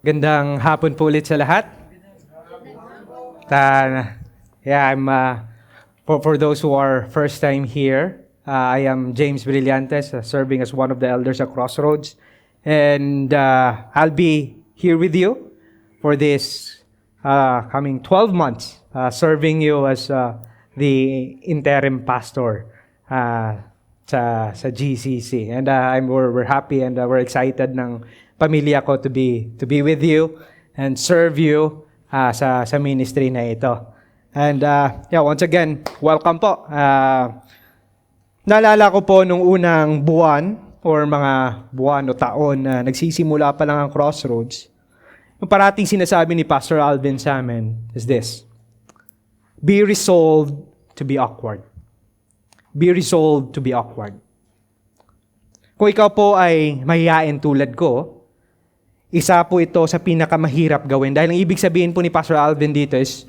Gandang hapon po ulit sa lahat. I'm for those who are first time here, I am James Brillantes, serving as one of the elders at Crossroads, and I'll be here with you for this coming 12 months, serving you as the interim pastor sa GCC. And we're happy and we're excited ng pamilya ko to be with you and serve you sa ministry na ito. And once again, welcome po. Naalala ko po nung unang buwan or mga buwan o taon na nagsisimula pa lang ang Crossroads, yung parating sinasabi ni Pastor Alvin sa amin is this: be resolved to be awkward. Be resolved to be awkward. Kung ikaw po ay mahihain tulad ko, isa po ito sa pinakamahirap gawin. Dahil ang ibig sabihin po ni Pastor Alvin dito is,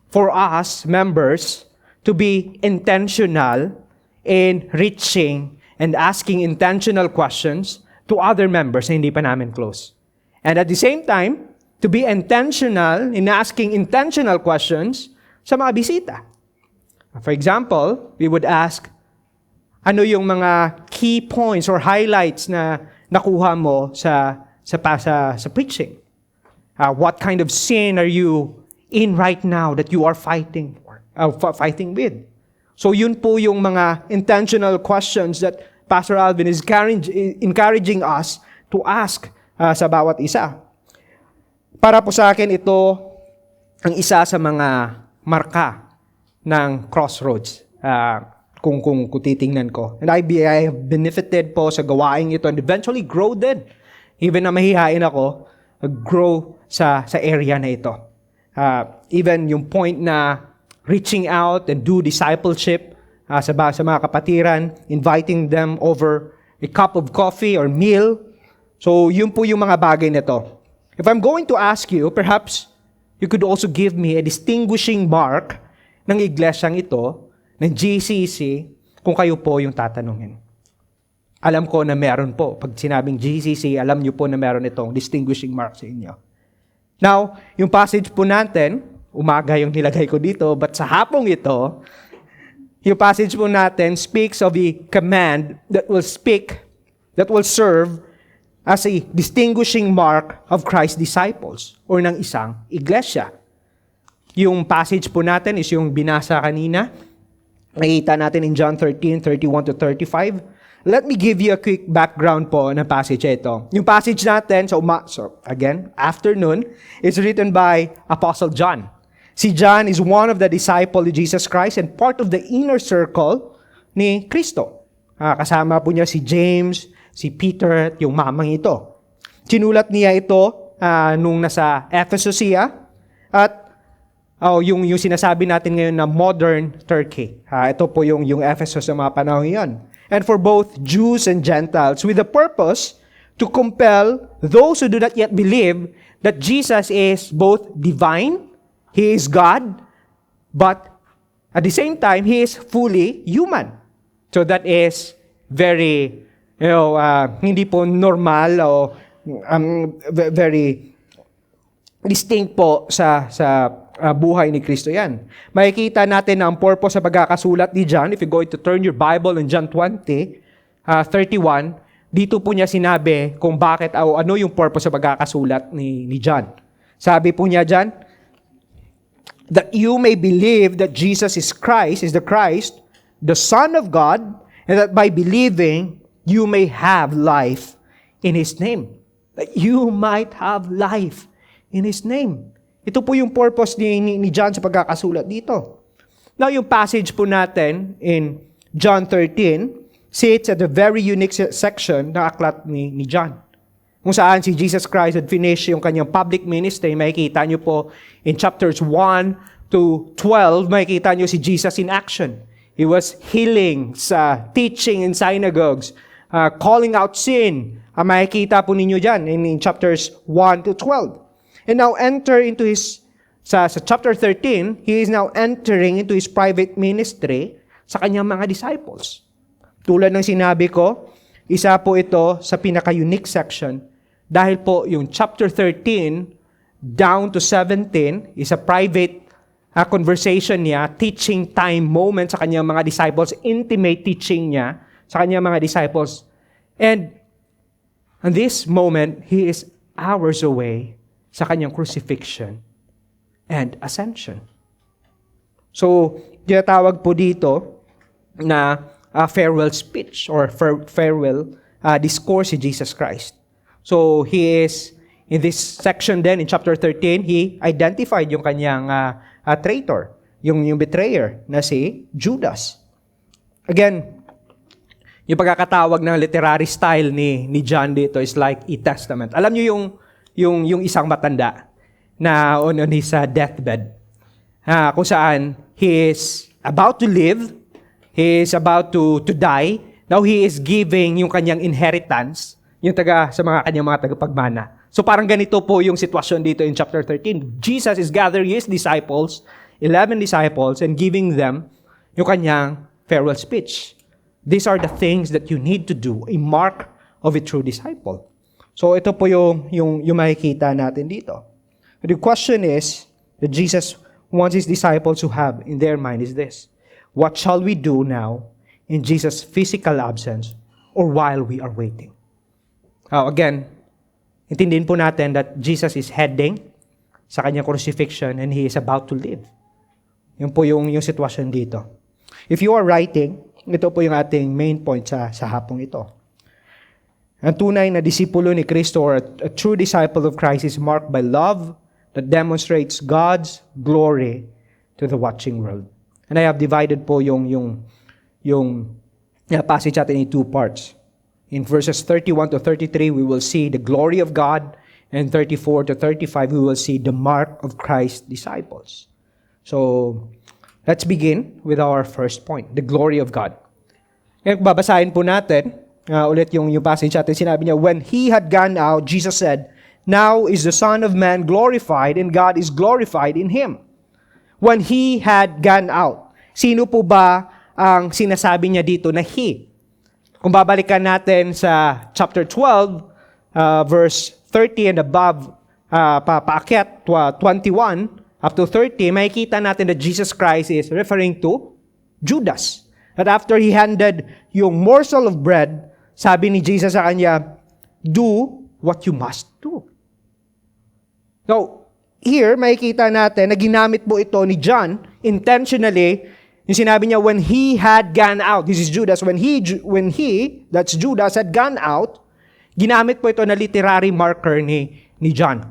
for us, members, to be intentional in reaching and asking intentional questions to other members na hindi pa namin close. And at the same time, to be intentional in asking intentional questions sa mga bisita. For example, we would ask, ano yung mga key points or highlights na nakuha mo sa preaching? What kind of sin are you in right now that you are fighting with? So yun po yung mga intentional questions that Pastor Alvin is encouraging us to ask sa bawat isa. Para po sa akin, ito ang isa sa mga marka ng Crossroads. Kung titingnan ko. And I have benefited po sa gawaing ito and eventually grow din. Even na mahihain ako, grow sa area na ito. Even yung point na reaching out and do discipleship sa mga kapatiran, inviting them over a cup of coffee or meal. So, yun po yung mga bagay na ito. If I'm going to ask you, perhaps you could also give me a distinguishing mark ng iglesyang ito, ng GCC, kung kayo po yung tatanungin. Alam ko na meron po. Pag sinabing GCC, alam niyo po na meron itong distinguishing mark sa inyo. Now, yung passage po natin, umaga yung nilagay ko dito, but sa hapong ito, yung passage po natin speaks of a command that will serve as a distinguishing mark of Christ's disciples or ng isang iglesia. Yung passage po natin is yung binasa kanina. Nakita natin in John 13:31-35. Let me give you a quick background po ng passage ito. Yung passage natin afternoon, is written by Apostle John. Si John is one of the disciples of Jesus Christ and part of the inner circle ni Kristo. Kasama po niya si James, si Peter at yung mamang ito. Sinulat niya ito nung nasa Ephesus siya at yung sinasabi natin ngayon na modern Turkey. Ito po yung Ephesus sa mga panahon yan. And for both Jews and Gentiles, with the purpose to compel those who do not yet believe that Jesus is both divine, He is God, but at the same time, He is fully human. So that is very, hindi po normal o very distinct po sa buhay ni Kristo yan. Makikita natin na ang purpose sa pagkakasulat ni John, if you're going to turn your Bible in John 20:31, dito po niya sinabi kung bakit o ano yung purpose sa pagkakasulat ni John. Sabi po niya dyan, that you may believe that Jesus is the Christ, the Son of God, and that by believing, you may have life in His name. That you might have life in His name. Ito po yung purpose ni John sa pagkakasulat dito. Now, yung passage po natin in John 13 sits at a very unique section ng aklat ni John. Kung saan si Jesus Christ had finished yung kanyang public ministry, makikita nyo po in chapters 1-12, makikita nyo si Jesus in action. He was healing, teaching in synagogues, calling out sin. Makikita po ninyo dyan in chapters 1-12. And now enter into sa chapter 13, he is now entering into his private ministry sa kanyang mga disciples. Tulad ng sinabi ko, isa po ito sa pinaka-unique section Dahil po yung chapter 13 down to 17 is a private conversation niya, teaching time moment sa kanyang mga disciples, intimate teaching niya sa kanyang mga disciples. And in this moment, He is hours away sa kanyang crucifixion and ascension. So, tinatawag po dito na farewell speech or farewell discourse si Jesus Christ. So, He is, in this section then, in chapter 13, He identified yung kanyang traitor, yung betrayer na si Judas. Again, yung pagkakatawag ng literary style ni John dito is like a testament. Alam niyo yung isang matanda na on his deathbed, kung saan he is about to live, he is about to die, now he is giving yung kanyang inheritance, yung sa kanyang mga tagapagmana. So parang ganito po yung sitwasyon dito in chapter 13. Jesus is gathering His disciples, 11 disciples, and giving them yung kanyang farewell speech. These are the things that you need to do, a mark of a true disciple. So ito po yung makikita natin dito. The question is, that Jesus wants His disciples to have in their mind is this: what shall we do now in Jesus' physical absence or while we are waiting? Again, intindihin po natin that Jesus is heading sa kanyang crucifixion and He is about to live. Yun po yung sitwasyon dito. If you are writing, ito po yung ating main point sa hapong ito. Ang tunay na disipulo ni Kristo or a true disciple of Christ is marked by love that demonstrates God's glory to the watching world. And I have divided po yung passage natin in two parts. In verses 31 to 33, we will see the glory of God, and 34 to 35, we will see the mark of Christ's disciples. So, let's begin with our first point, the glory of God. Ngayon, babasahin po natin ulit yung passage natin. Sinabi niya, when He had gone out, Jesus said, now is the Son of Man glorified, and God is glorified in Him. When He had gone out. Sino po ba ang sinasabi niya dito na He? Kung babalikan natin sa chapter 12, verse 30 and above, paakyat 21 up to 30, makikita natin that Jesus Christ is referring to Judas. That after He handed yung morsel of bread, sabi ni Jesus sa kanya, do what you must do. Now, here, makikita natin na ginamit po ito ni John intentionally. Yung sinabi niya, when He had gone out, this is Judas, when he, that's Judas, had gone out, ginamit po ito na literary marker ni John.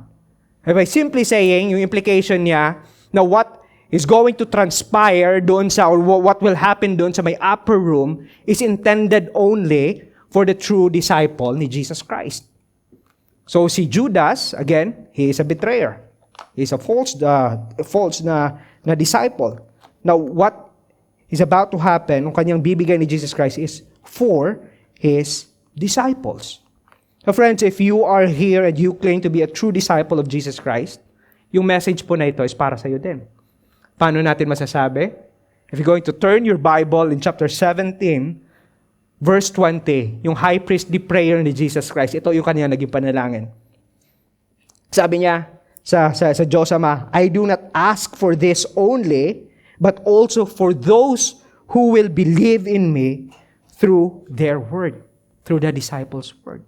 By simply saying, yung implication niya, na what is going to transpire doon sa, or what will happen doon sa may upper room, is intended only for the true disciple ni Jesus Christ. So si Judas, again, he is a betrayer. He is a false na disciple. Now, what is about to happen, kung kanyang bibigay ni Jesus Christ is for His disciples. So friends, if you are here and you claim to be a true disciple of Jesus Christ, yung message po na ito is para sa iyo din. Paano natin masasabi? If you're going to turn your Bible in chapter 17, verse 20, yung high priestly prayer ni Jesus Christ, ito yung kanyang naging panalangin. Sabi niya sa Diyos Ama, I do not ask for this only, but also for those who will believe in me through their word, through the disciples' word.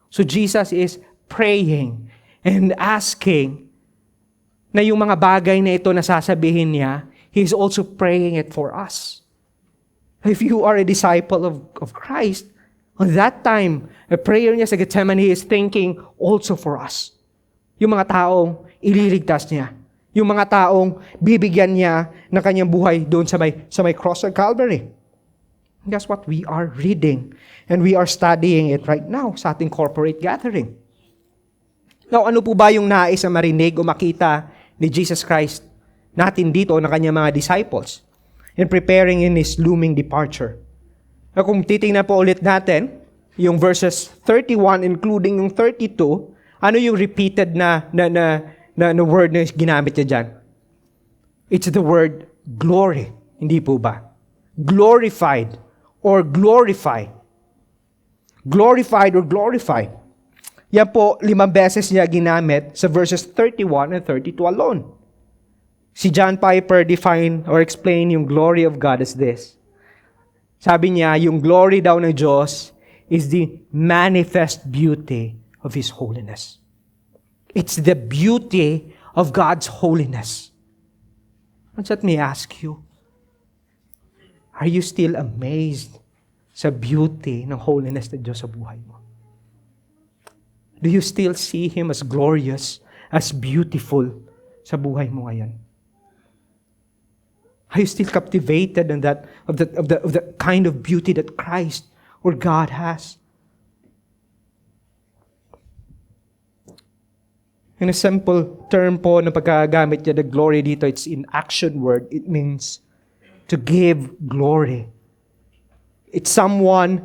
So Jesus is praying and asking na yung mga bagay na ito na sasabihin niya, He is also praying it for us. If you are a disciple of Christ, on that time, a prayer niya sa Gethsemane, He is thinking also for us. Yung mga taong ililigtas niya. Yung mga taong bibigyan niya ng kanyang buhay doon sa may cross of Calvary. And that's what we are reading. And we are studying it right now sa ating corporate gathering. Now, ano po ba yung nais na marinig o makita ni Jesus Christ natin dito ng kanyang mga disciples in preparing in His looming departure? Now, kung titingnan po ulit natin, yung verses 31 including yung 32, ano yung repeated na word na ginamit niya dyan? It's the word glory. Hindi po ba? Glorified or glorified. Glorified or glorified. Yan po, 5 beses niya ginamit sa verses 31 and 32 alone. Si John Piper define or explain yung glory of God as this. Sabi niya, yung glory daw ng Diyos is the manifest beauty of His holiness. It's the beauty of God's holiness. Let me ask you, are you still amazed sa beauty ng holiness ng Diyos sa buhay mo? Do you still see Him as glorious, as beautiful sa buhay mo ngayon? Are you still captivated in that of the kind of beauty that Christ or God has? In a simple term po na pagkagamit niya, the glory dito, it's in action word. It means to give glory. It's someone,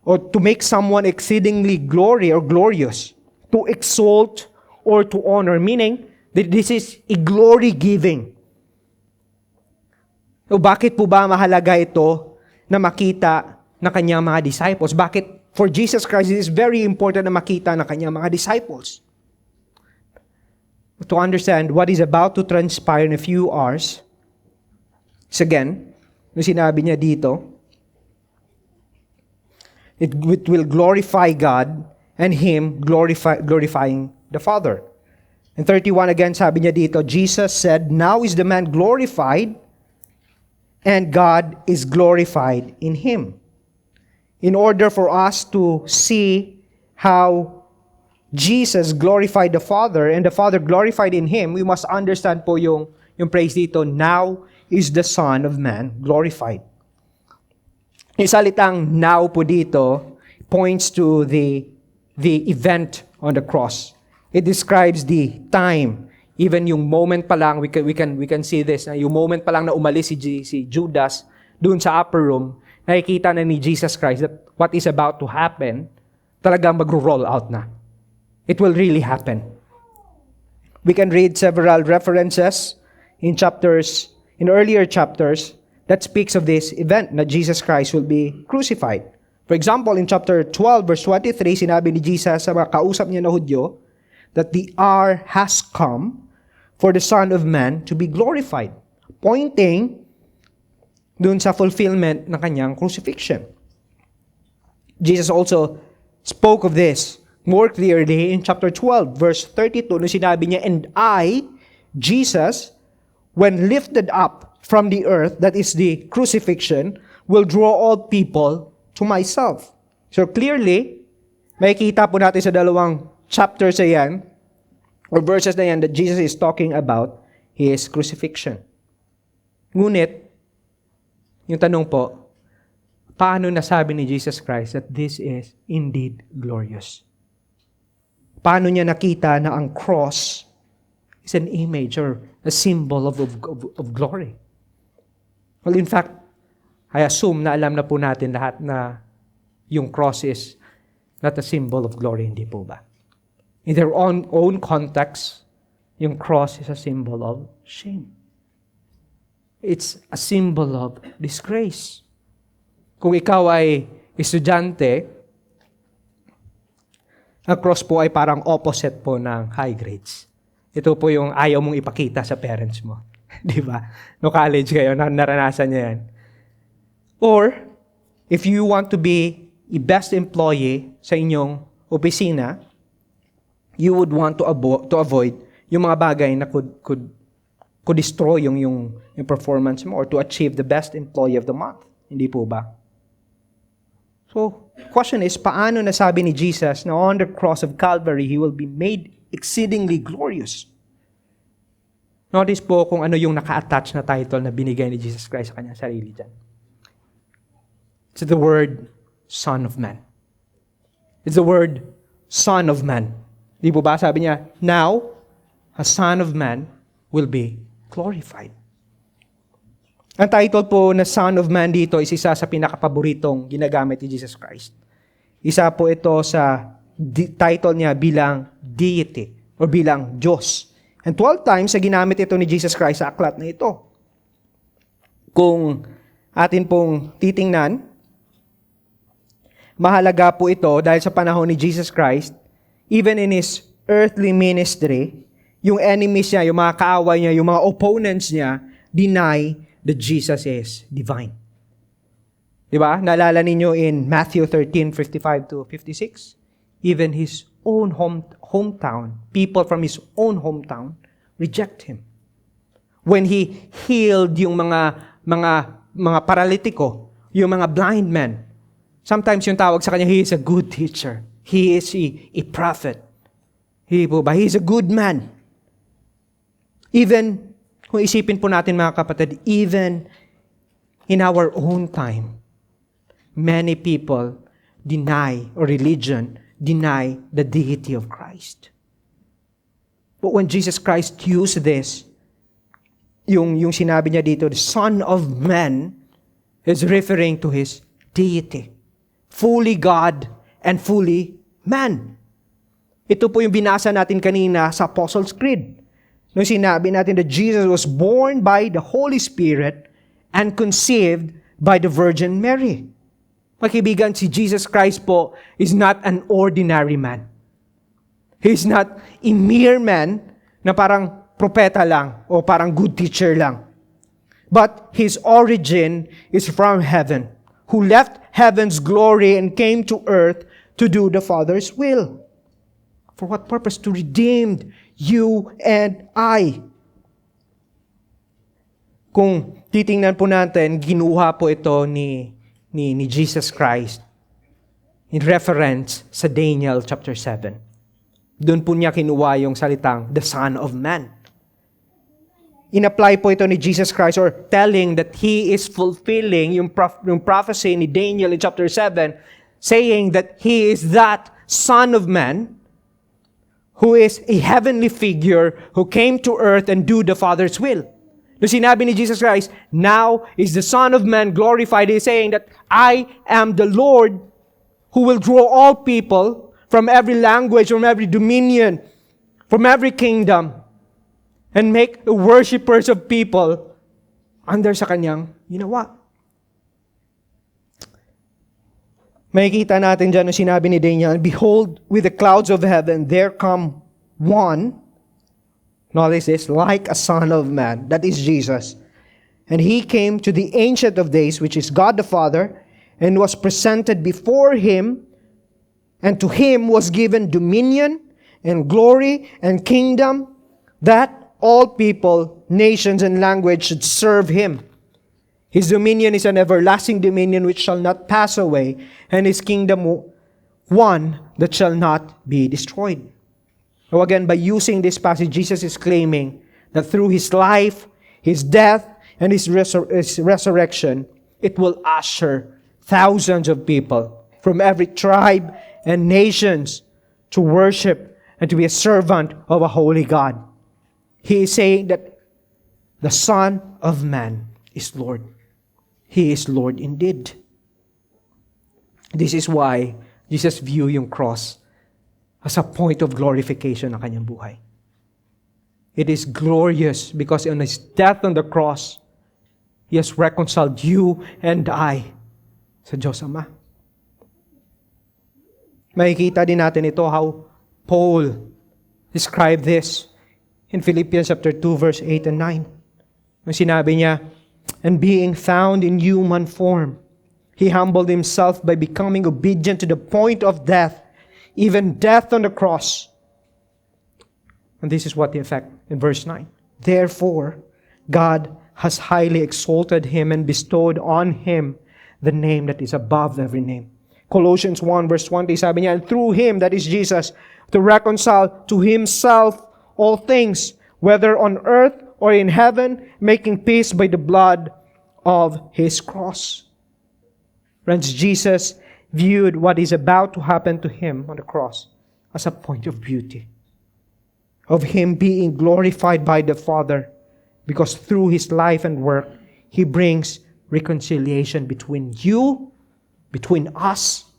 or to make someone exceedingly glory or glorious. To exalt or to honor. Meaning, that this is a glory-giving. So bakit po ba mahalaga ito na makita ng kanyang mga disciples? Bakit for Jesus Christ, it is very important na makita ng kanyang mga disciples? To understand what is about to transpire in a few hours, is again, yung sinabi niya dito, it will glorify God and Him glorifying the Father. In 31 again, sabi niya dito, Jesus said, now is the man glorified and God is glorified in Him. In order for us to see how Jesus glorified the Father and the Father glorified in Him, we must understand po yung phrase dito, now is the Son of Man glorified. Yung salitang now po dito points to the event on the cross. It describes the time. Even yung moment pa lang, we can see this. Yung moment pa lang na umalis si Judas doon sa upper room, nakikita na ni Jesus Christ that what is about to happen, talagang mag-roll out na. It will really happen. We can read several references in earlier chapters that speaks of this event na Jesus Christ will be crucified. For example, in chapter 12, verse 23, sinabi ni Jesus sa mga kausap niya na Hudyo that the hour has come for the Son of Man to be glorified, pointing dun sa fulfillment ng kanyang crucifixion. Jesus also spoke of this more clearly in chapter 12, verse 32, nung sinabi niya, and I, Jesus, when lifted up from the earth, that is the crucifixion, will draw all people to myself. So clearly, makikita po natin sa dalawang chapters na yan, or verses na yan, that Jesus is talking about His crucifixion. Ngunit, yung tanong po, paano nasabi ni Jesus Christ that this is indeed glorious? Paano niya nakita na ang cross is an image or a symbol of glory? Well, in fact, I assume na alam na po natin lahat na yung cross is not a symbol of glory, hindi po ba? In their own context, yung cross is a symbol of shame. It's a symbol of disgrace. Kung ikaw ay estudyante, ang cross po ay parang opposite po ng high grades. Ito po yung ayaw mong ipakita sa parents mo. Di ba? No college kayo, naranasan niya yan. Or, if you want to be a best employee sa inyong opisina, you would want to avoid yung mga bagay na could destroy yung performance mo or to achieve the best employee of the month. Hindi po ba? So, question is, paano nasabi ni Jesus na on the cross of Calvary, He will be made exceedingly glorious? Notice po kung ano yung naka-attach na title na binigay ni Jesus Christ sa kanyang sarili dyan. It's the word, Son of Man. It's the word, Son of Man. Di po ba? Sabi niya, now, a Son of Man will be glorified. Ang title po na Son of Man dito is isa sa pinakapaboritong ginagamit ni Jesus Christ. Isa po ito sa title niya bilang deity o bilang Diyos. And 12 times sa ginamit ito ni Jesus Christ sa aklat na ito. Kung atin pong titingnan, mahalaga po ito dahil sa panahon ni Jesus Christ, even in His earthly ministry, yung enemies niya, yung mga kaaway niya, yung mga opponents niya, deny that Jesus is divine. Diba? Naalala ninyo in Matthew 13:55 to 56? Even His own hometown, people from His own hometown, reject Him. When He healed yung mga paralitiko, yung mga blind men, sometimes yung tawag sa Kanya, He is a good teacher. He is a prophet. He is a good man. Even, kung isipin po natin mga kapatid, even in our own time, many people deny, or religion, deny the deity of Christ. But when Jesus Christ used this, yung sinabi niya dito, the Son of Man, is referring to His deity. Fully God and fully man. Ito po yung binasa natin kanina sa Apostles' Creed. Nung sinabi natin that Jesus was born by the Holy Spirit and conceived by the Virgin Mary. Magkaibigan, si Jesus Christ po is not an ordinary man. He is not a mere man na parang propeta lang o parang good teacher lang. But His origin is from heaven, who left heaven's glory and came to earth to do the Father's will. For what purpose? To redeem you and I. Kung titingnan po natin, ginuha po ito ni Jesus Christ in reference sa Daniel chapter 7. Doon po niya kinuha yung salitang, the Son of Man. In-apply po ito ni Jesus Christ, or telling that He is fulfilling yung prophecy ni Daniel in chapter 7, saying that He is that Son of Man, who is a heavenly figure who came to earth and do the Father's will. Nung sinabi ni Jesus Christ, now is the Son of Man glorified, He is saying that I am the Lord who will draw all people from every language, from every dominion, from every kingdom, and make the worshipers of people under sa Kanyang ginawa. Makikita natin dyan ang sinabi ni Daniel, behold, with the clouds of heaven, there come one, notice this, like a Son of Man, that is Jesus. And He came to the Ancient of Days, which is God the Father, and was presented before Him, and to Him was given dominion and glory and kingdom, that all people, nations, and language should serve Him. His dominion is an everlasting dominion which shall not pass away, and His kingdom one that shall not be destroyed. So again, by using this passage, Jesus is claiming that through His life, His death, and His resurrection, it will usher thousands of people from every tribe and nations to worship and to be a servant of a holy God. He is saying that the Son of Man is Lord. He is Lord indeed. This is why Jesus viewed yung cross as a point of glorification ng kanyang buhay. It is glorious because on His death on the cross, He has reconciled you and I sa Diyos Ama. Makikita din natin ito how Paul described this in Philippians chapter 2, verse 8 and 9. Ang sinabi niya, and being found in human form, He humbled Himself by becoming obedient to the point of death, even death on the cross. And this is what the effect in verse 9. Therefore, God has highly exalted Him and bestowed on Him the name that is above every name. Colossians 1, verse 20, sabi niya, and through Him, that is Jesus, to reconcile to Himself all things, whether on earth or in heaven, making peace by the blood of His cross. Friends, Jesus viewed what is about to happen to Him on the cross as a point of beauty, of Him being glorified by the Father, because through His life and work, He brings reconciliation between you, between us,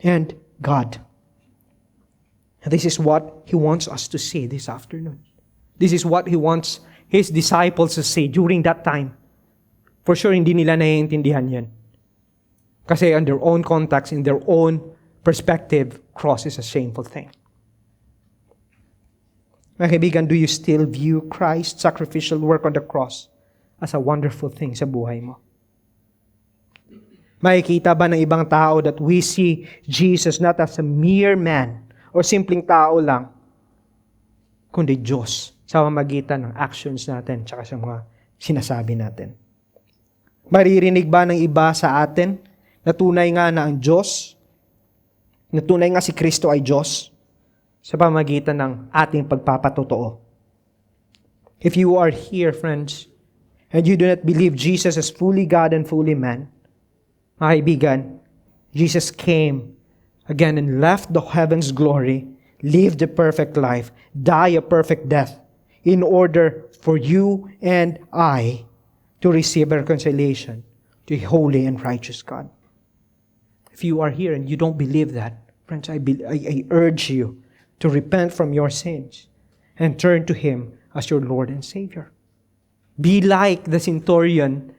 and God. This is what He wants us to see this afternoon. This is what He wants His disciples to see during that time. For sure, hindi nila naiintindihan yan. Kasi on their own context, in their own perspective, cross is a shameful thing. Mga kaibigan, do you still view Christ's sacrificial work on the cross as a wonderful thing sa buhay mo? Makikita ba ng ibang tao that we see Jesus not as a mere man or simpleng tao lang, kundi Diyos sa pamamagitan ng actions natin tsaka sa mga sinasabi natin? Maririnig ba ng iba sa atin na tunay nga na ang Diyos, na tunay nga si Kristo ay Diyos sa pamamagitan ng ating pagpapatotoo? If you are here, friends, and you do not believe Jesus as fully God and fully man, mga kaibigan, Jesus came again and left the heaven's glory, lived a perfect life, died a perfect death, in order for you and I to receive reconciliation to a holy and righteous God. If you are here and you don't believe that, friends, I urge you to repent from your sins and turn to Him as your Lord and Savior. Be like the centurion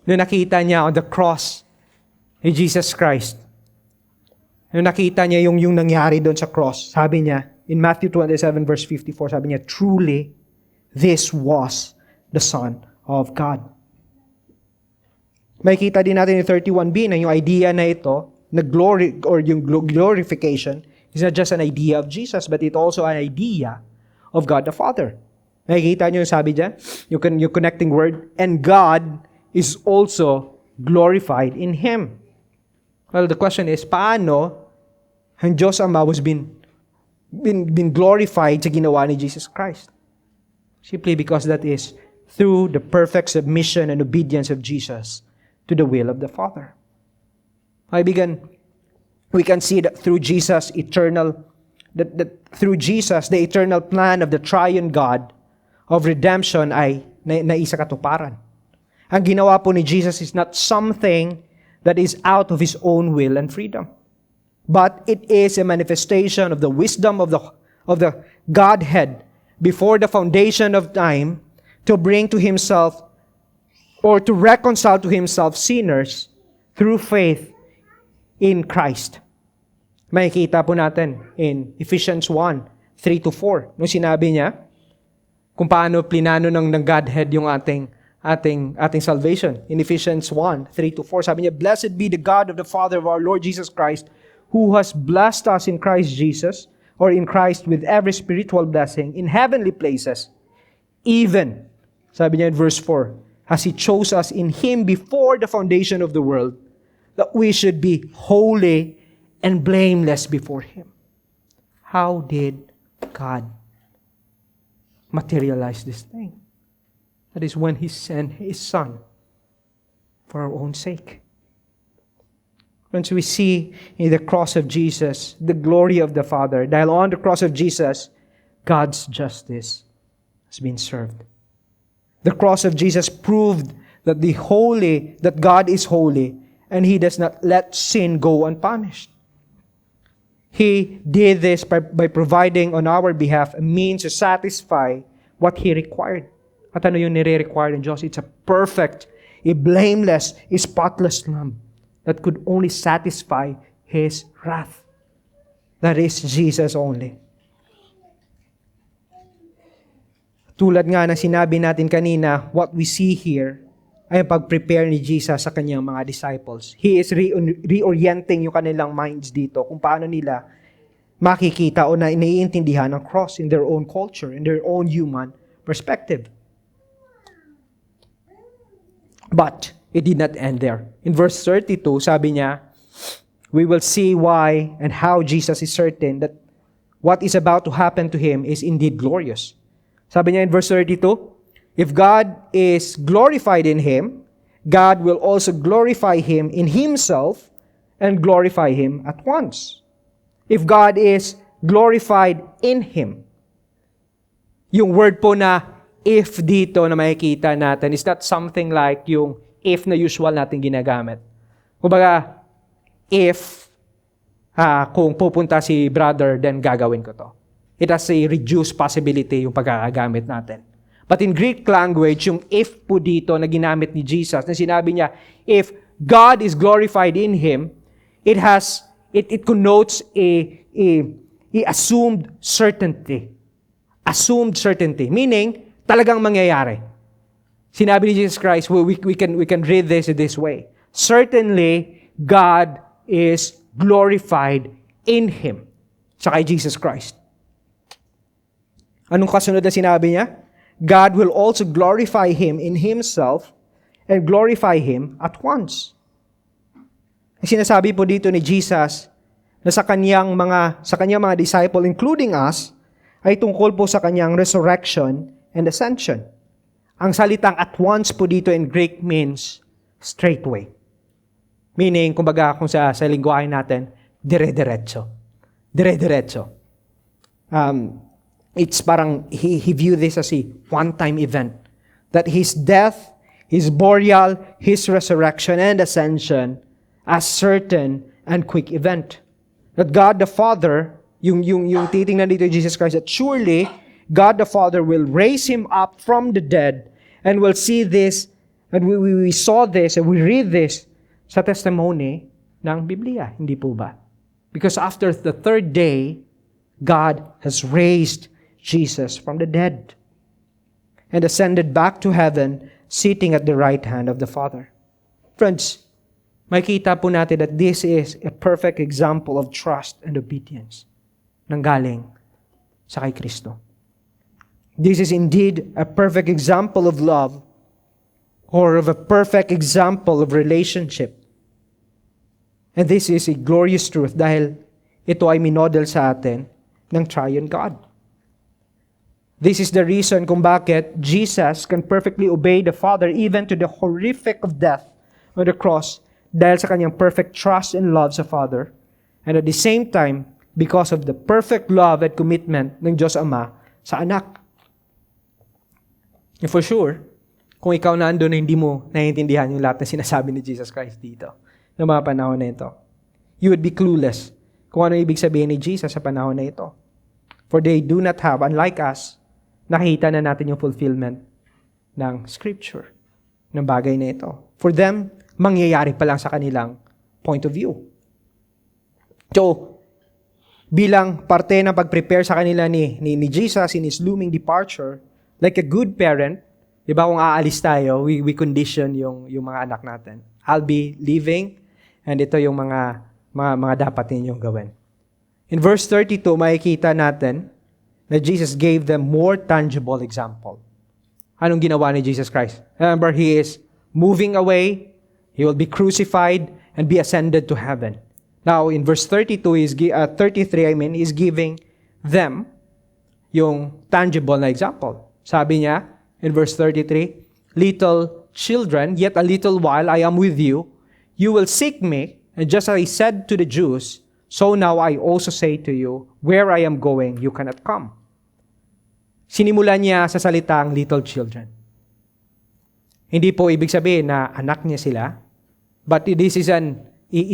na nakita niya on the cross ni Jesus Christ. Nung nakita niya yung nangyari doon sa cross, sabi niya, in Matthew 27 verse 54, sabi niya, truly, this was the Son of God. Makikita din natin yung 31b na yung idea na ito, na glory or yung glorification, is not just an idea of Jesus, but it also an idea of God the Father. Makikita niyo yung sabi diyan, yung connecting word, and God is also glorified in Him. Well, the question is, paano ang Diyos Ama was been glorified sa ginawa ni Jesus Christ? Simply because that is through the perfect submission and obedience of Jesus to the will of the Father. Kaibigan, we can see that through Jesus, through Jesus, the eternal plan of the triune God of redemption ay naisa katuparan. Ang ginawa po ni Jesus is not something that is out of His own will and freedom, but it is a manifestation of the wisdom of the Godhead before the foundation of time to bring to Himself or to reconcile to Himself sinners through faith in Christ. Makikita po natin in Ephesians 1:3-4, nung sinabi niya kung paano plinano ng Godhead yung ating salvation. In Ephesians 1:3-4, sabi niya, blessed be the God of the Father of our Lord Jesus Christ, who has blessed us in Christ Jesus, or in Christ with every spiritual blessing in heavenly places, even, sabi niya in verse 4, as He chose us in Him before the foundation of the world, that we should be holy and blameless before Him. How did God materialize this thing? That is when He sent His Son for our own sake. Once we see in the cross of Jesus the glory of the Father, dahil on the cross of Jesus, God's justice has been served. The cross of Jesus proved that that God is holy, and He does not let sin go unpunished. He did this by providing on our behalf a means to satisfy what He required. At ano yung nire-require ng Diyos? It's a perfect, a blameless, a spotless lamb that could only satisfy His wrath. That is Jesus only. Tulad nga ng sinabi natin kanina, what we see here ay ang pag-prepare ni Jesus sa kanyang mga disciples. He is reorienting yung kanilang minds dito kung paano nila makikita o naiintindihan ang cross in their own culture, in their own human perspective. But it did not end there. In verse 32, sabi niya, we will see why and how Jesus is certain that what is about to happen to Him is indeed glorious. Sabi niya in verse 32, if God is glorified in Him, God will also glorify Him in Himself and glorify Him at once. If God is glorified in Him, yung word po na if dito na makikita natin is not something like yung if na usual natin ginagamit. Kumbaga, if kung pupunta si brother, then gagawin ko to. It has a reduced possibility yung pagkakagamit natin. But in Greek language, yung if po dito na ginamit ni Jesus, na sinabi niya, if God is glorified in Him, it connotes a assumed certainty. Assumed certainty. Meaning, talagang mangyayari. Sinabi ni Jesus Christ, we can read this way. Certainly, God is glorified in Him. Sa kay Jesus Christ. Anong kasunod na sinabi niya? God will also glorify Him in Himself and glorify Him at once. Ang sinasabi po dito ni Jesus na sa kanyang mga disciple, including us, ay tungkol po sa kanyang resurrection and ascension. Ang salitang at once po dito in Greek means straightway. Meaning, kumbaga kung sa lingwahe natin, dire-diretso. Dire-diretso. It's parang, he viewed this as a one-time event. That His death, His burial, His resurrection and ascension as certain and quick event. That God the Father, yung titingnan dito Jesus Christ, that surely God the Father will raise Him up from the dead and we'll see this, and we saw this and we read this sa testimony ng Biblia. Hindi po ba? Because after the third day, God has raised Jesus from the dead and ascended back to heaven, sitting at the right hand of the Father. Friends, makita po natin that this is a perfect example of trust and obedience nang galing sa kay Kristo. This is indeed a perfect example of love or of a perfect example of relationship. And this is a glorious truth dahil ito ay minodel sa atin ng triune God. This is the reason kung bakit Jesus can perfectly obey the Father even to the horrific of death on the cross dahil sa kanyang perfect trust and love sa Father, and at the same time, because of the perfect love and commitment ng Diyos Ama sa anak. And for sure, kung ikaw nandun na hindi mo naiintindihan yung lahat na sinasabi ni Jesus Christ dito, ng mga panahon na ito, you would be clueless kung ano ibig sabihin ni Jesus sa panahon na ito. For they do not have, unlike us, nakita na natin yung fulfillment ng Scripture, ng bagay na ito. For them, mangyayari pa lang sa kanilang point of view. So, bilang parte ng pag-prepare sa kanila ni Jesus in His looming departure, like a good parent, di ba kung aalis tayo, we condition yung mga anak natin. I'll be leaving, and ito yung mga dapat ninyong gawin. In verse 32, makikita natin na Jesus gave them more tangible example. Anong ginawa ni Jesus Christ? Remember, He is moving away, He will be crucified and be ascended to heaven. Now, in verse 33, He's giving them yung tangible na example. Sabi niya, in verse 33, little children, yet a little while I am with you. You will seek me, and just as I said to the Jews, so now I also say to you, where I am going, you cannot come. Sinimulan niya sa salitang little children. Hindi po ibig sabihin na anak niya sila, but this is a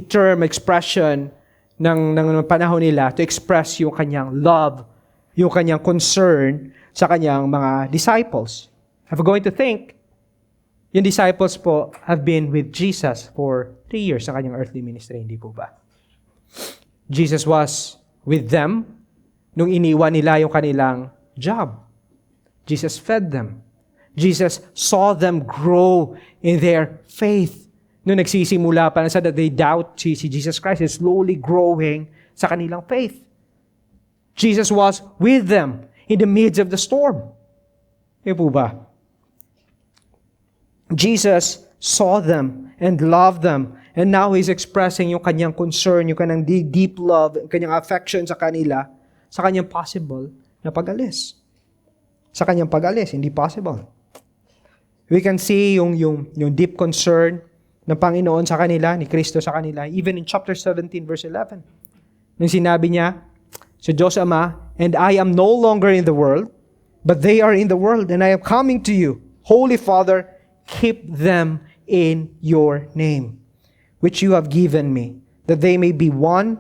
term expression ng panahon nila to express yung kanyang love, yung kanyang concern sa kanyang mga disciples. If we're going to think, yung disciples po have been with Jesus for 3 years sa kanyang earthly ministry, hindi po ba? Jesus was with them nung iniwan nila yung kanilang job. Jesus fed them. Jesus saw them grow in their faith. Nung nagsisimula pa sa that they doubt si Jesus Christ is slowly growing sa kanilang faith. Jesus was with them in the midst of the storm. Hindi po ba? Jesus saw them and loved them, and now He's expressing yung kanyang concern, yung kanyang deep love, yung kanyang affection sa kanila, sa kanyang possible na pag-alis. Sa kanyang pag-alis, hindi possible. We can see yung deep concern ng Panginoon sa kanila, ni Kristo sa kanila, even in chapter 17, verse 11. Nung sinabi niya sa Diyos Ama, and I am no longer in the world, but they are in the world, and I am coming to you. Holy Father, keep them in your name, which you have given me, that they may be one,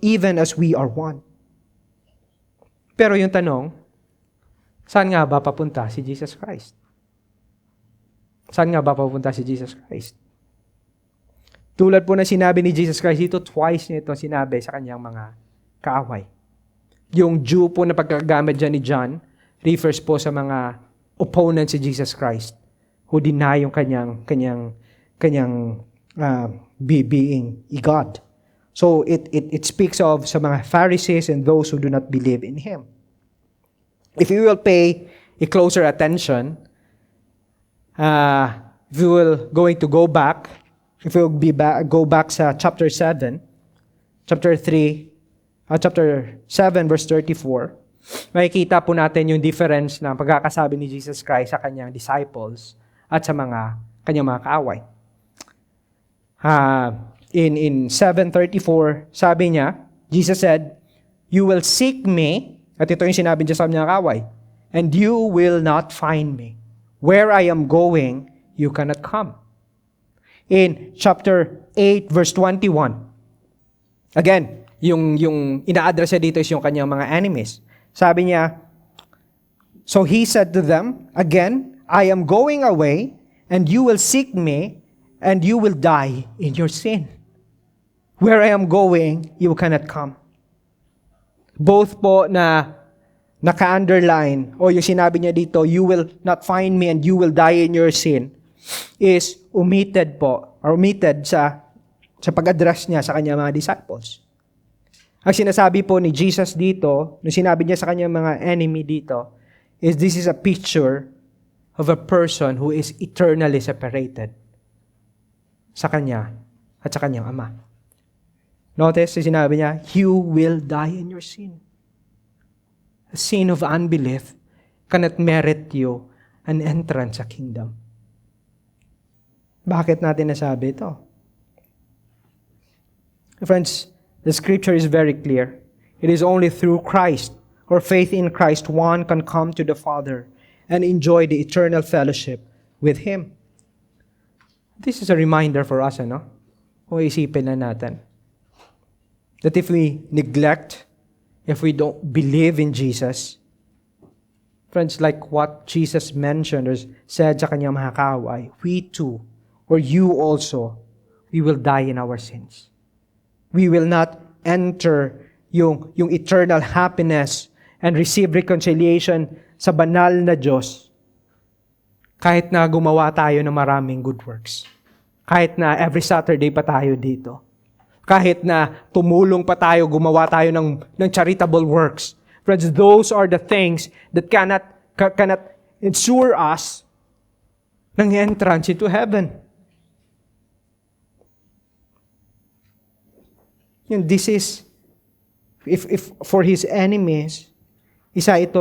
even as we are one. Pero yung tanong, saan nga ba papunta si Jesus Christ? Saan nga ba papunta si Jesus Christ? Tulad po na sinabi ni Jesus Christ dito, twice niya ito sinabi sa kanyang mga kaaway. Yung Jew po na pagkagamit dyan ni John refers po sa mga opponents si Jesus Christ who deny yung kanyang being God. So it speaks of sa mga Pharisees and those who do not believe in Him. If you will pay a closer attention, if you will going to go back, if you will go back sa chapter 7, chapter 7 verse 34, makikita po natin yung difference ng pagkakasabi ni Jesus Christ sa kanyang disciples at sa kanyang mga kaaway. In 7:34, sabi niya, Jesus said, "You will seek me," at ito yung sinabi niya sa kanyang kaaway, "and you will not find me. Where I am going, you cannot come." In chapter 8, verse 21, again, yung ina-address niya dito is yung kanyang mga enemies. Sabi niya, "So he said to them, again, I am going away, and you will seek me, and you will die in your sin. Where I am going, you cannot come." Both po na naka-underline, o yung sinabi niya dito, "You will not find me, and you will die in your sin," is omitted sa pag-address niya sa kanyang mga disciples. Ang sinasabi po ni Jesus dito, nung sinabi niya sa kanyang mga enemy dito, is this is a picture of a person who is eternally separated sa kanya at sa kanyang Ama. Notice, sinabi niya, "You will die in your sin." A sin of unbelief cannot merit you an entrance sa kingdom. Bakit natin nasabi ito? Friends, the scripture is very clear. It is only through Christ or faith in Christ one can come to the Father and enjoy the eternal fellowship with Him. This is a reminder for us, ano? Kung isipin na natin. That if we neglect, if we don't believe in Jesus, friends, like what Jesus mentioned or said sa kanyang mga kaaway, we too, or you also, we will die in our sins. We will not enter yung eternal happiness and receive reconciliation sa banal na Diyos kahit na gumawa tayo ng maraming good works. Kahit na every Saturday pa tayo dito. Kahit na tumulong pa tayo, gumawa tayo ng charitable works. Friends, those are the things that cannot ensure us ng entrance into heaven. This is, if for His enemies, isa ito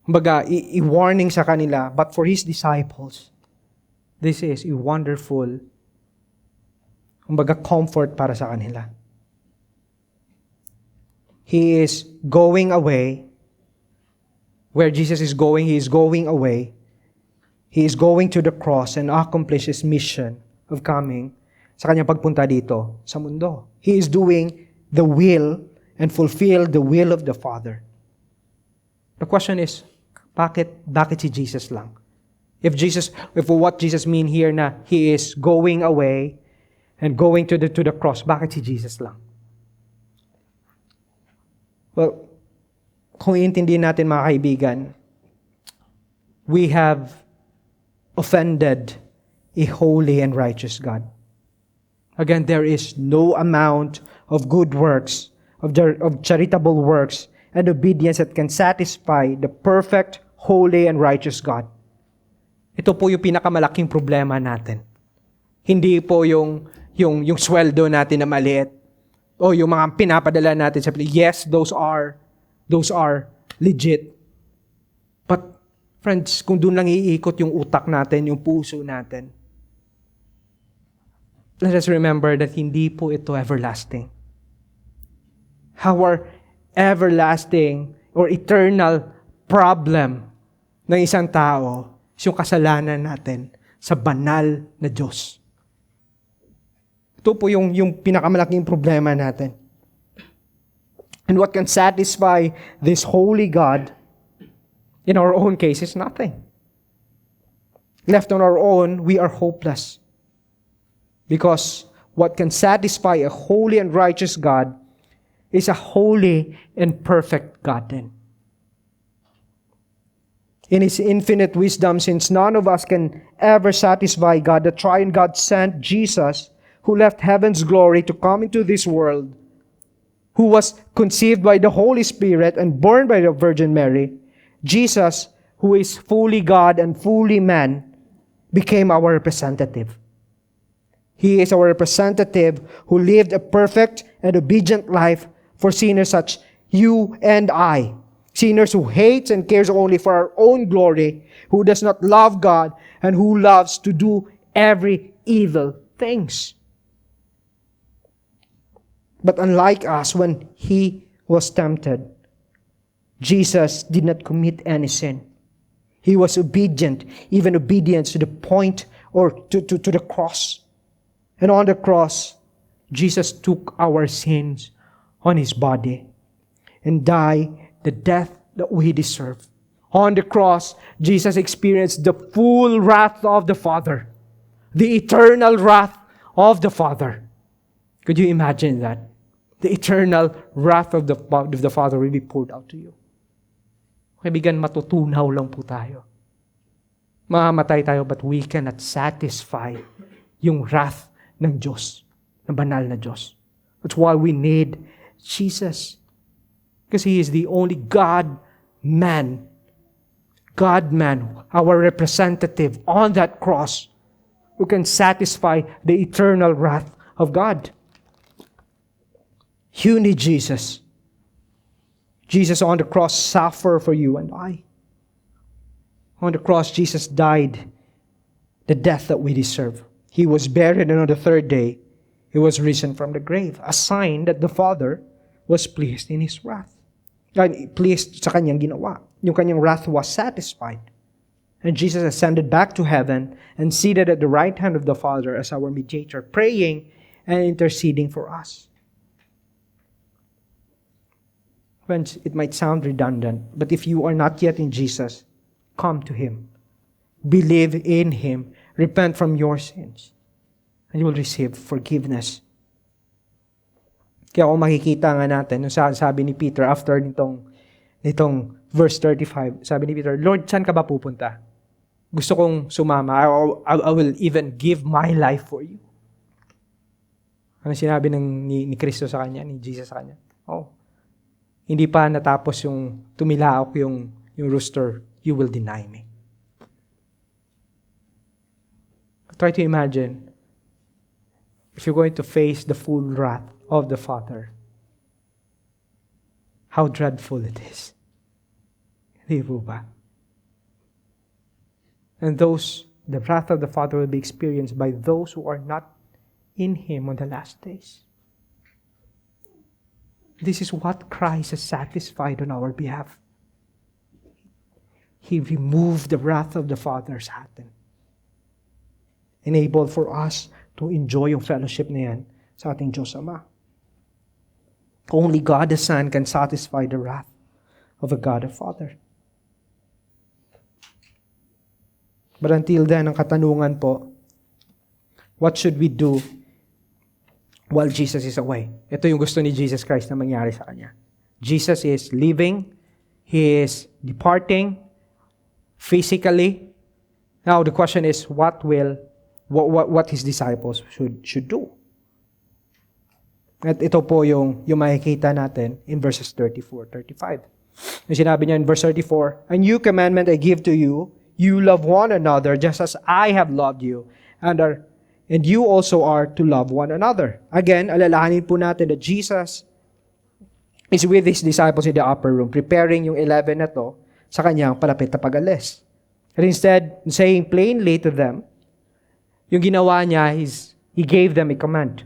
kumbaga, i-warning sa kanila, but for His disciples, this is a wonderful, kumbaga, comfort para sa kanila. He is going away. Where Jesus is going, He is going away. He is going to the cross and accomplish His mission of coming sa kanyang pagpunta dito sa mundo. He is doing the will and fulfill the will of the Father. The question is, bakit si Jesus lang? If what Jesus mean here na He is going away and going to the cross, bakit si Jesus lang? Well, kung iintindihin natin mga kaibigan, we have offended a holy and righteous God. Again, there is no amount of good works, of charitable works, and obedience that can satisfy the perfect, holy, and righteous God. Ito po yung pinakamalaking problema natin. Hindi po yung sweldo natin na maliit o yung mga pinapadala natin sa yes, those are legit. But friends, kung doon lang iikot yung utak natin, yung puso natin, let us remember that hindi po ito everlasting. Our everlasting or eternal problem ng isang tao is yung kasalanan natin sa banal na Diyos. Ito po yung pinakamalaking problema natin. And what can satisfy this holy God, in our own case, is nothing. Left on our own, we are hopeless. Because what can satisfy a holy and righteous God is a holy and perfect God then. In His infinite wisdom, since none of us can ever satisfy God, the triune God sent Jesus, who left heaven's glory to come into this world, who was conceived by the Holy Spirit and born by the Virgin Mary. Jesus, who is fully God and fully man, became our representative. He is our representative who lived a perfect and obedient life for sinners such you and I. Sinners who hates and cares only for our own glory, who does not love God, and who loves to do every evil things. But unlike us, when He was tempted, Jesus did not commit any sin. He was obedient, even obedience to the point or to the cross. And on the cross, Jesus took our sins on His body and died the death that we deserve. On the cross, Jesus experienced the full wrath of the Father, the eternal wrath of the Father. Could you imagine that? The eternal wrath of the Father will be poured out to you. Kaibigan, matutunaw lang po tayo. Mamamatay tayo, but we cannot satisfy yung wrath ng Diyos, ng banal na Diyos. That's why we need Jesus. Because He is the only God-man, our representative on that cross, who can satisfy the eternal wrath of God. You need Jesus. Jesus on the cross suffered for you and I. On the cross, Jesus died the death that we deserve. He was buried, and on the third day, He was risen from the grave, a sign that the Father was pleased in His wrath. Pleased sa Kanyang ginawa. Yung Kanyang wrath was satisfied. And Jesus ascended back to heaven and seated at the right hand of the Father as our mediator, praying and interceding for us. Friends, it might sound redundant, but if you are not yet in Jesus, come to Him. Believe in Him. Repent from your sins. And you will receive forgiveness. Kaya kung makikita nga natin, nung sabi ni Peter, after nitong verse 35, sabi ni Peter, Lord, saan ka ba pupunta? Gusto kong sumama. I will even give my life for you. Ano sinabi ni Kristo sa kanya, ni Jesus sa kanya? Oh, hindi pa natapos yung tumilaok yung rooster, you will deny me. Try to imagine if you're going to face the full wrath of the Father. How dreadful it is. Hindi po ba? And the wrath of the Father will be experienced by those who are not in Him on the last days. This is what Christ has satisfied on our behalf. He removed the wrath of the Father's hand. Enabled for us to enjoy yung fellowship na yan sa ating Diyos Ama. Only God the Son can satisfy the wrath of a God the Father. But until then, ang katanungan po, what should we do while Jesus is away? Ito yung gusto ni Jesus Christ na mangyari sa Kanya. Jesus is leaving. He is departing physically. Now, the question is, what His disciples should do? At ito po yung makikita natin in verses 34, 35. Yung sinabi niya in verse 34, "A new commandment I give to you, you love one another just as I have loved you, and you also are to love one another." Again, alalahanin po natin that Jesus is with His disciples in the upper room, preparing yung 11 na to sa Kanyang palapit na pag-alis. And instead, saying plainly to them, yung ginawa niya is, He gave them a command.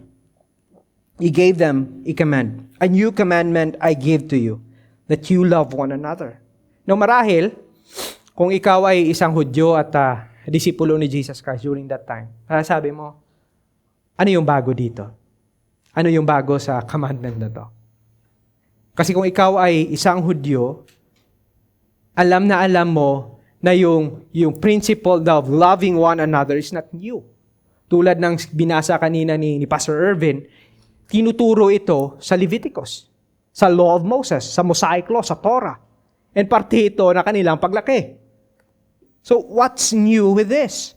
He gave them a command. "A new commandment I give to you, that you love one another." Now marahil, kung ikaw ay isang Hudyo at disipulo ni Jesus Christ during that time, sabi mo, ano yung bago dito? Ano yung bago sa commandment na to? Kasi kung ikaw ay isang Hudyo, alam na alam mo na yung principle of loving one another is not new. Tulad ng binasa kanina ni Pastor Irvin, tinuturo ito sa Leviticus, sa Law of Moses, sa Mosaic Law, sa Torah. And parte ito na kanilang paglaki. So, what's new with this?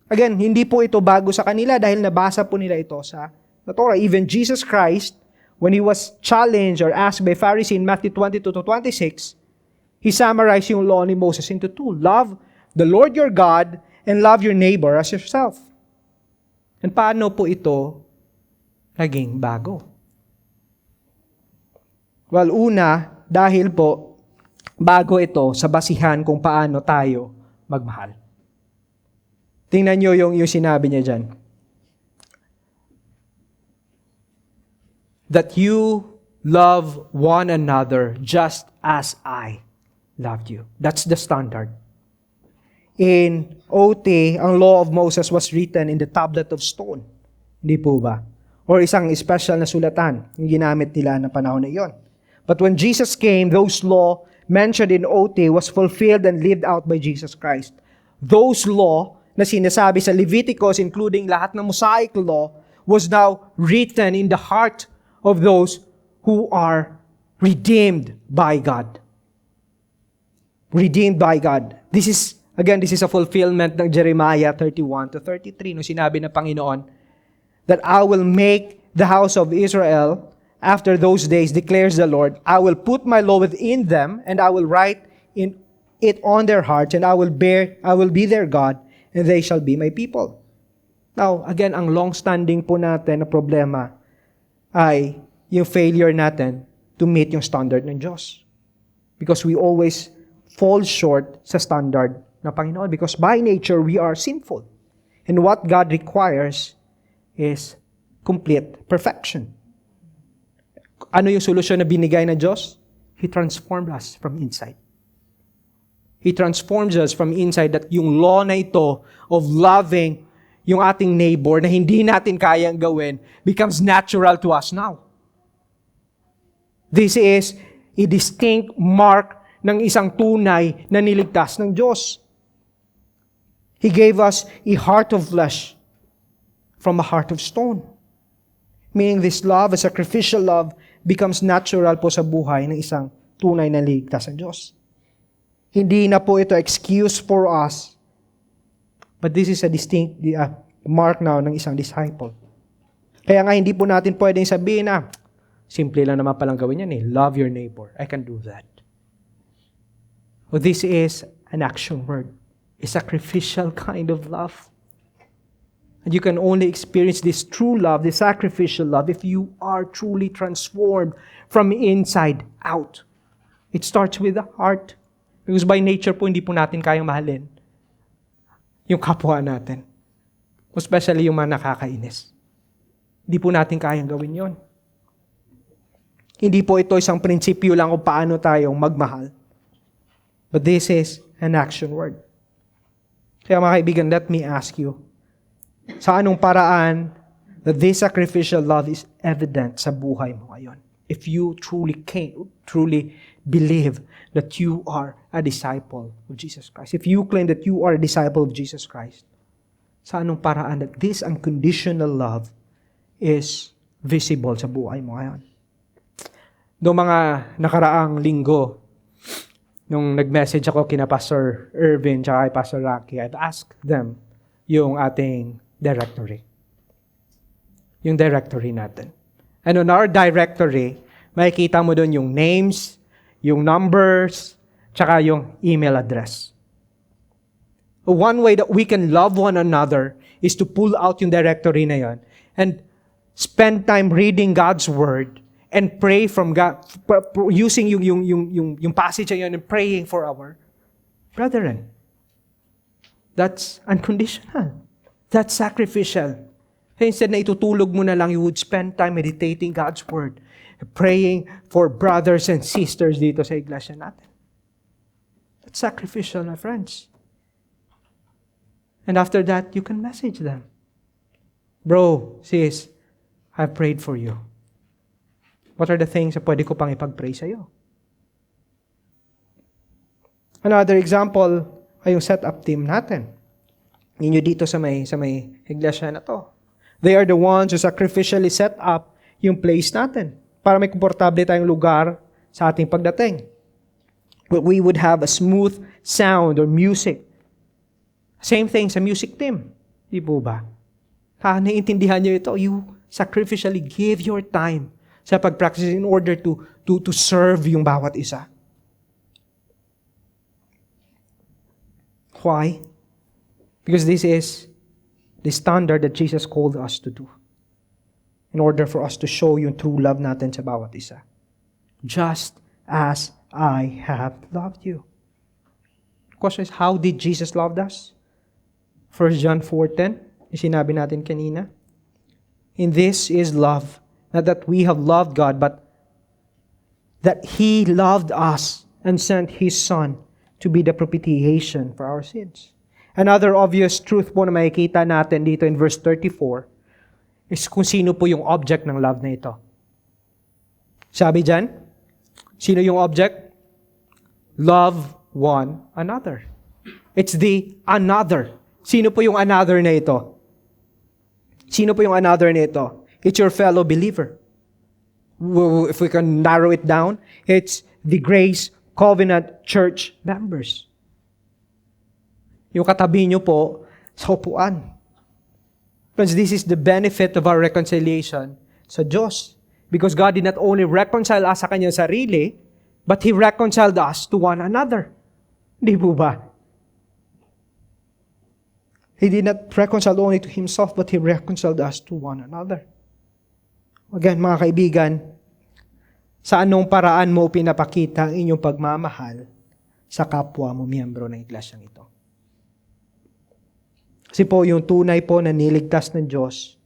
Again, hindi po ito bago sa kanila dahil nabasa po nila ito sa Torah. Even Jesus Christ, when He was challenged or asked by Pharisee in Matthew 22-26, He summarized yung law ni Moses into two. Love the Lord your God and love your neighbor as yourself. And paano po ito naging bago? Well, una, dahil po bago ito sa basihan kung paano tayo magmahal. Tingnan nyo yung sinabi niya dyan. That you love one another just as I loved you. That's the standard. In OT, ang law of Moses was written in the tablet of stone. Hindi po ba? Or isang special na sulatan yung ginamit nila ng panahon na iyon. But when Jesus came, those law mentioned in OT was fulfilled and lived out by Jesus Christ. Those law na sinasabi sa Leviticus, including lahat ng Mosaic law, was now written in the heart of those who are redeemed by God. Redeemed by God. This is a fulfillment ng Jeremiah 31-33, no sinabi ng Panginoon, that I will make the house of Israel after those days, declares the Lord, I will put my law within them, and I will write it on their hearts, and I will be their God, and they shall be my people. Now, again, ang long-standing po natin na problema ay yung failure natin to meet yung standard ng Diyos. Because we always fall short sa standard ng Panginoon. Because by nature, we are sinful. And what God requires is complete perfection. Ano yung solusyon na binigay ng Diyos? He transformed us from inside. He transforms us from inside, that yung law na ito of loving yung ating neighbor na hindi natin kayang gawin becomes natural to us now. This is a distinct mark ng isang tunay na niligtas ng Diyos. He gave us a heart of flesh from a heart of stone. Meaning this love, a sacrificial love, becomes natural po sa buhay ng isang tunay na niligtas ng Diyos. Hindi na po ito excuse for us, but this is a distinct mark now ng isang disciple. Kaya nga hindi po natin pwedeng sabihin na, simple lang naman palang gawin yan love your neighbor. I can do that. Well, this is an action word. A sacrificial kind of love. And you can only experience this true love, this sacrificial love, if you are truly transformed from inside out. It starts with the heart. Because by nature po, hindi po natin kayang mahalin yung kapwa natin. Especially yung mga nakakainis. Hindi po natin kayang gawin yon. Hindi po ito isang prinsipyo lang kung paano tayong magmahal. But this is an action word. Kaya mga kaibigan, let me ask you, sa anong paraan that this sacrificial love is evident sa buhay mo ngayon? If you truly believe that you are a disciple of Jesus Christ. If you claim that you are a disciple of Jesus Christ, sa anong paraan that this unconditional love is visible sa buhay mo ngayon? Noong mga nakaraang linggo, nung nag-message ako kina Pastor Irvin at kay Pastor Rocky, I've asked them yung ating directory. Yung directory natin. And on our directory, makikita mo doon yung names, yung numbers, tsaka yung email address. One way that we can love one another is to pull out yung directory na yon and spend time reading God's Word and pray from God, using yung passage na yun and praying for our brethren. That's unconditional. That's sacrificial. Instead na itutulog mo na lang, you would spend time meditating God's Word, praying for brothers and sisters dito sa iglesia natin. That's sacrificial, my friends. And after that, you can message them. Bro, sis, I've prayed for you. What are the things na pwede ko pang ipag-pray sa'yo? Another example, ay yung setup team natin. Ninyo dito sa may iglesia na to. They are the ones who sacrificially set up yung place natin para may komportable tayong lugar sa ating pagdating. But we would have a smooth sound or music. Same thing sa music team. Di po ba? Naiintindihan nyo ito. You sacrificially give your time sa pag-practice in order to serve yung bawat isa. Why? Because this is the standard that Jesus called us to do. In order for us to show yung true love natin sa bawat isa. Just as I have loved you. The question is, how did Jesus love us? 1 John 4:10, yung sinabi natin kanina. In this is love, not that we have loved God, but that He loved us and sent His Son to be the propitiation for our sins. Another obvious truth po na makikita natin dito in verse 34 is kung sino po yung object ng love na ito. Sabi dyan, sino yung object? Love one another. It's the another. Sino po yung another na ito? Sino po yung another na ito? It's your fellow believer. If we can narrow it down, it's the Grace Covenant Church members. Yung katabi nyo po sa upuan. Because this is the benefit of our reconciliation sa Diyos. Because God did not only reconcile us sa Kanyang sarili, but He reconciled us to one another. Hindi po ba? He did not reconcile only to Himself, but He reconciled us to one another. Again, mga kaibigan, sa anong paraan mo pinapakita ang inyong pagmamahal sa kapwa mo miyembro ng iglesyang ito? Kasi po, yung tunay po na niligtas ng Diyos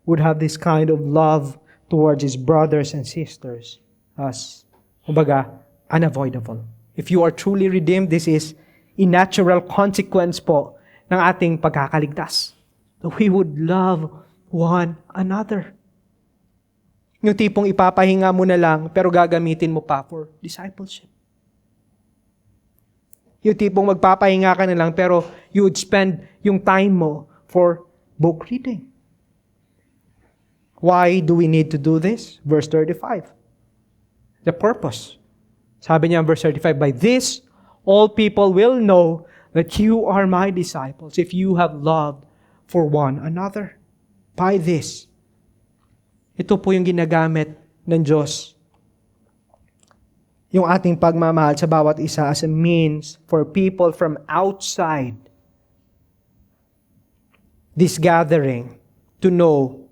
would have this kind of love towards His brothers and sisters as, kumbaga, unavoidable. If you are truly redeemed, this is a natural consequence po ng ating pagkakaligtas. That we would love one another. Yung tipong ipapahinga mo na lang, pero gagamitin mo pa for discipleship. Yung tipong magpapahinga ka na lang, pero you would spend yung time mo for book reading. Why do we need to do this? Verse 35. The purpose. Sabi niya in verse 35, by this, all people will know that you are my disciples if you have loved for one another. By this. Ito po yung ginagamit ng Diyos. Yung ating pagmamahal sa bawat isa as a means for people from outside this gathering to know,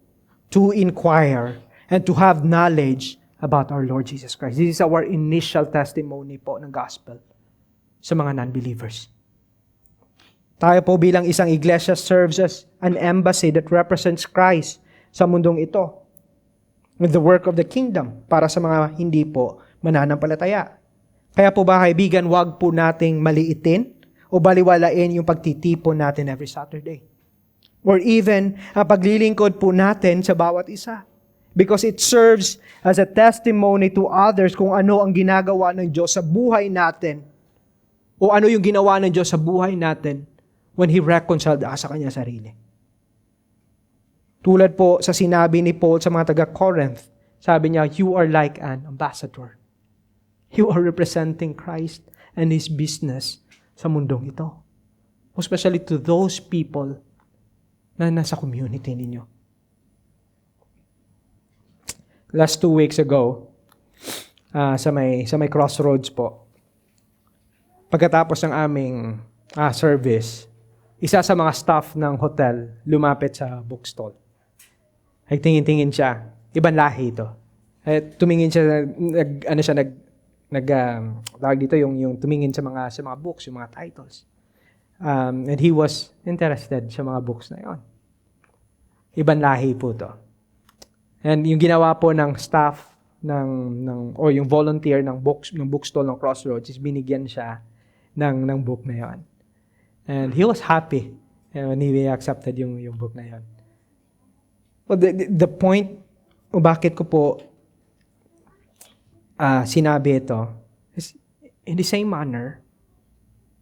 to inquire, and to have knowledge about our Lord Jesus Christ. This is our initial testimony po ng gospel sa mga non-believers. Tayo po bilang isang iglesia serves as an embassy that represents Christ sa mundong ito. With the work of the kingdom para sa mga hindi po mananampalataya. Kaya po ba kaibigan, wag po nating maliitin o baliwalain yung pagtitipon natin every Saturday. Or even ang paglilingkod po natin sa bawat isa. Because it serves as a testimony to others kung ano ang ginagawa ng Diyos sa buhay natin. O ano yung ginawa ng Diyos sa buhay natin when He reconciled us sa Kanya sarili. Tulad po sa sinabi ni Paul sa mga taga-Corinth, sabi niya, you are like an ambassador. You are representing Christ and His business sa mundong ito. Especially to those people na nasa community ninyo. Last 2 weeks ago, sa may crossroads po, pagkatapos ng aming service, isa sa mga staff ng hotel lumapit sa bookstall. Ay tingin-tingin siya. Ibang lahi ito. Tumingin siya, tawag dito yung tumingin sa mga books, yung mga titles. And he was interested sa mga books na yon. Ibang lahi po to. And yung ginawa po ng staff o yung volunteer ng bookstall ng Crossroads is binigyan siya ng book na yon. And he was happy when he accepted yung book na yon. Well, the point o bakit ko po sinabi ito is in the same manner,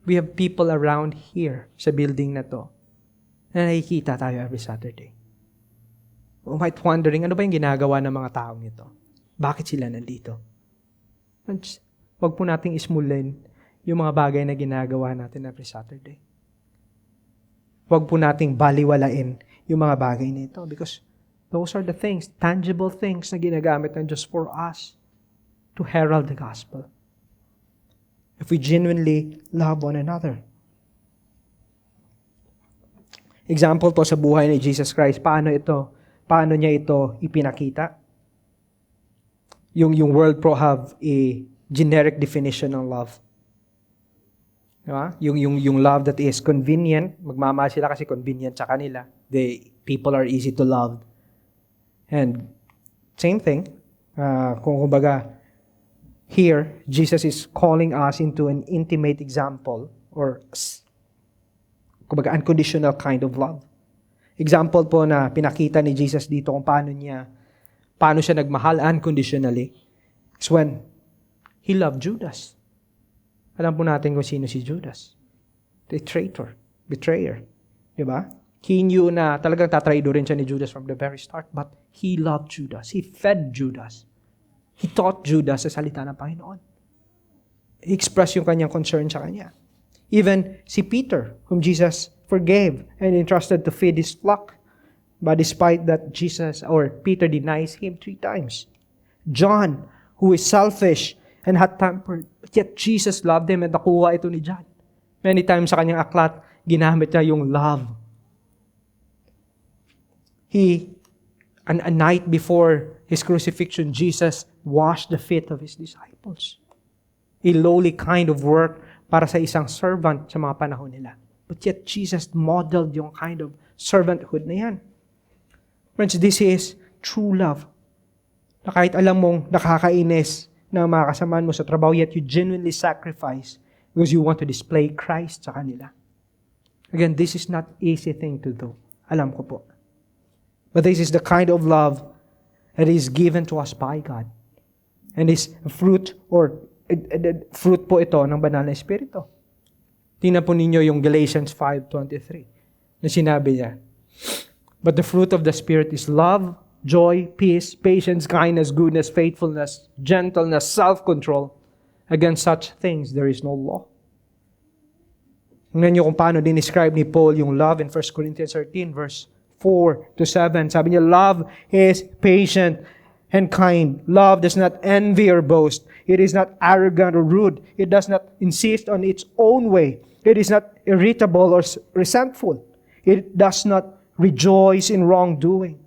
We have people around here sa building na to na nakikita tayo every Saturday. You might wondering, ano ba yung ginagawa ng mga taong ito? Bakit sila nandito? Huwag po nating ismulin yung mga bagay na ginagawa natin every Saturday. Huwag po nating baliwalain yung mga bagay na ito because those are the things, tangible things na ginagamit ng Diyos for us to herald the gospel. If we genuinely love one another. Example po sa buhay ni Jesus Christ, paano niya ito ipinakita? Yung world pro have a generic definition ng love. Diba? Yung love that is convenient, magmamahal sila kasi convenient sa kanila. People are easy to love. And same thing, kung kumbaga, here, Jesus is calling us into an intimate example or kumbaga unconditional kind of love. Example po na pinakita ni Jesus dito kung paano siya nagmahal unconditionally is when He loved Judas. Alam po natin kung sino si Judas. The betrayer. Diba? He knew na talagang tatraidorin siya ni Judas from the very start, but He loved Judas. He fed Judas. He taught Judas sa salita ng Panginoon. He expressed yung kanyang concern sa kanya. Even si Peter, whom Jesus forgave and entrusted to feed his flock. But despite that, Peter denies Him 3 times. John, who is selfish and hot-tempered, yet Jesus loved him and nakuha ito ni John. Many times sa kanyang aklat, ginamit niya yung love. A night before His crucifixion, Jesus washed the feet of His disciples. A lowly kind of work para sa isang servant sa mga panahon nila. But yet, Jesus modeled yung kind of servanthood na yan. Friends, this is true love. Na kahit alam mong nakakainis na mga kasamaan mo sa trabaho, yet you genuinely sacrifice because you want to display Christ sa kanila. Again, this is not easy thing to do. Alam ko po. But this is the kind of love that is given to us by God. And is fruit po ito ng banal na Espiritu. Tingnan po ninyo yung Galatians 5:23 na sinabi niya, but the fruit of the Spirit is love, joy, peace, patience, kindness, goodness, faithfulness, gentleness, self-control. Against such things, there is no law. Tingnan niyo kung paano dinescribe ni Paul yung love in 1 Corinthians 13 verse 4-7. Sabi niya, love is patient and kind. Love does not envy or boast. It is not arrogant or rude. It does not insist on its own way. It is not irritable or resentful. It does not rejoice in wrongdoing,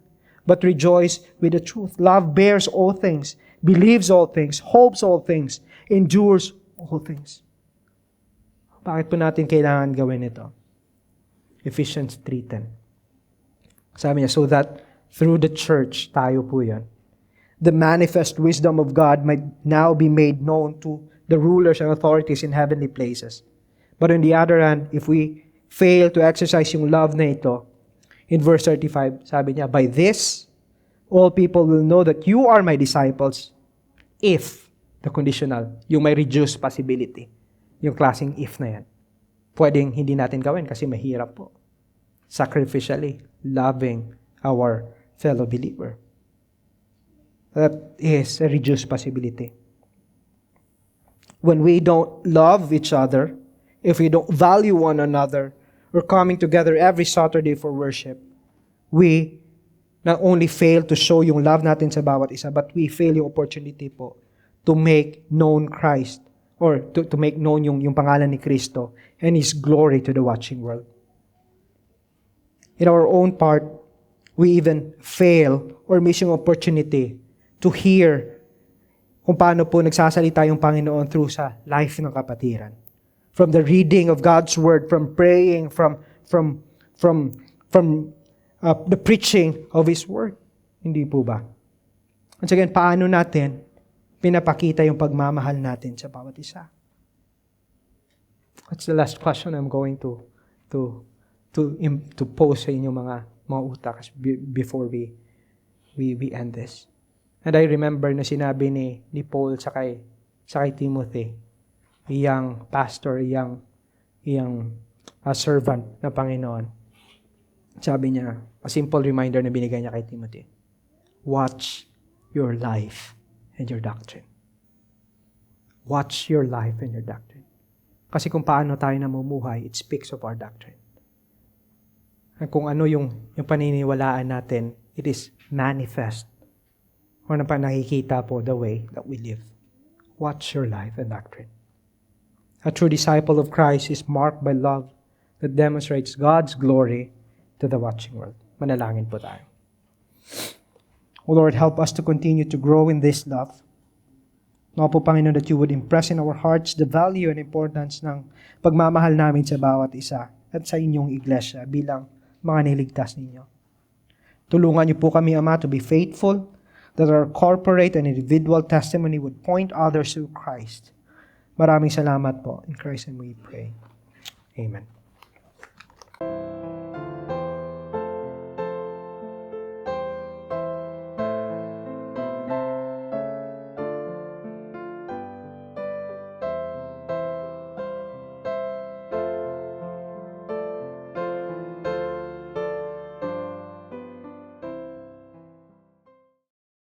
but rejoice with the truth. Love bears all things, believes all things, hopes all things, endures all things. Bakit po natin kailangan gawin ito? Ephesians 3:10. Sabi niya, so that through the church, tayo po yan, the manifest wisdom of God might now be made known to the rulers and authorities in heavenly places. But on the other hand, if we fail to exercise yung love na ito, in verse 35, sabi niya, by this, all people will know that you are my disciples if, the conditional, yung may reduced possibility. Yung klaseng if na yan. Pwedeng hindi natin gawin kasi mahirap po. Sacrificially loving our fellow believer. That is a reduced possibility. When we don't love each other, if we don't value one another, or coming together every Saturday for worship, we not only fail to show yung love natin sa bawat isa, but we fail yung opportunity po to make known Christ, or to make known yung pangalan ni Kristo and His glory to the watching world. In our own part, we even fail or miss yung opportunity to hear kung paano po nagsasalita yung Panginoon through sa life ng kapatiran. From the reading of God's Word, from praying, from the preaching of His Word. Hindi po ba? Once again, paano natin pinapakita yung pagmamahal natin sa bawat isa? That's the last question I'm going to pose sa inyong mga utak before we end this. And I remember na sinabi ni Paul sa kay Timothy, iyang pastor, iyang iyang servant na Panginoon. Sabi niya, a simple reminder na binigay niya kay Timothy, watch your life and your doctrine. Watch your life and your doctrine. Kasi kung paano tayo namumuhay, it speaks of our doctrine. At kung ano yung paniniwalaan natin, it is manifest or nakikita po the way that we live. Watch your life and doctrine. A true disciple of Christ is marked by love that demonstrates God's glory to the watching world. Manalangin po tayo. O Lord, help us to continue to grow in this love. Nawa po, Panginoon, that you would impress in our hearts the value and importance ng pagmamahal namin sa bawat isa at sa inyong iglesia bilang mga niligtas ninyo. Tulungan niyo po kami, Ama, to be faithful, that our corporate and individual testimony would point others to Christ. Maraming salamat po. In Christ and we pray. Amen.